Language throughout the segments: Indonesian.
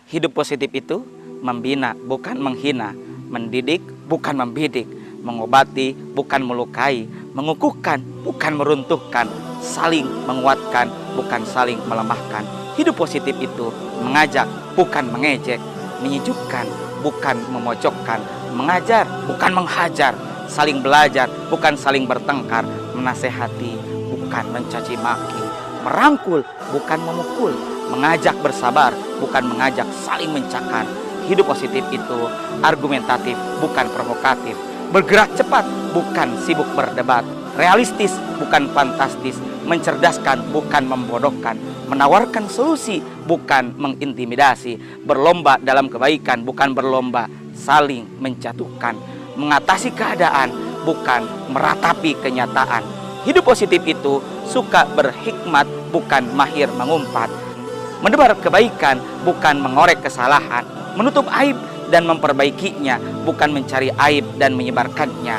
Hidup positif itu membina, bukan menghina, mendidik, bukan membidik, mengobati, bukan melukai, mengukuhkan, bukan meruntuhkan, saling menguatkan, bukan saling melemahkan. Hidup positif itu mengajak, bukan mengejek, menyejukkan, bukan memojokkan, mengajar, bukan menghajar, saling belajar, bukan saling bertengkar, menasehati, bukan mencaci maki, merangkul, bukan memukul, mengajak bersabar, bukan mengajak saling mencakar. Hidup positif itu argumentatif, bukan provokatif, bergerak cepat, bukan sibuk berdebat, realistis, bukan fantastis, mencerdaskan, bukan membodohkan, menawarkan solusi, bukan mengintimidasi, berlomba dalam kebaikan, bukan berlomba saling menjatuhkan, mengatasi keadaan, bukan meratapi kenyataan. Hidup positif itu suka berhikmat, bukan mahir mengumpat, menebar kebaikan, bukan mengorek kesalahan, menutup aib dan memperbaikinya, bukan mencari aib dan menyebarkannya,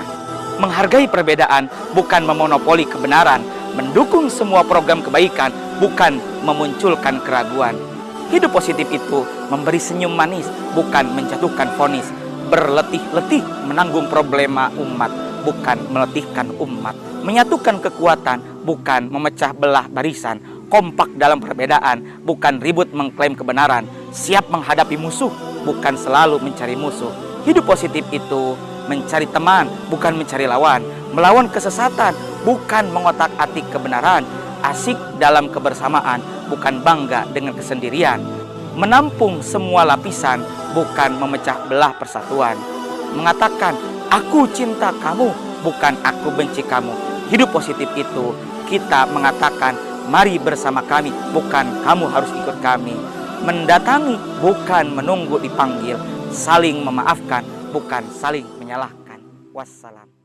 menghargai perbedaan, bukan memonopoli kebenaran, mendukung semua program kebaikan, bukan memunculkan keraguan. Hidup positif itu memberi senyum manis, bukan menjatuhkan vonis, berletih-letih menanggung problema umat, bukan meletihkan umat, menyatukan kekuatan, bukan memecah belah barisan, kompak dalam perbedaan, bukan ribut mengklaim kebenaran, siap menghadapi musuh, bukan selalu mencari musuh. Hidup positif itu mencari teman, bukan mencari lawan, melawan kesesatan, bukan mengotak-atik kebenaran, asik dalam kebersamaan, bukan bangga dengan kesendirian, menampung semua lapisan, bukan memecah belah persatuan, mengatakan aku cinta kamu, bukan aku benci kamu. Hidup positif itu kita mengatakan mari bersama kami, bukan kamu harus ikut kami, mendatangi, bukan menunggu dipanggil, saling memaafkan, bukan saling menyalahkan. Wassalam.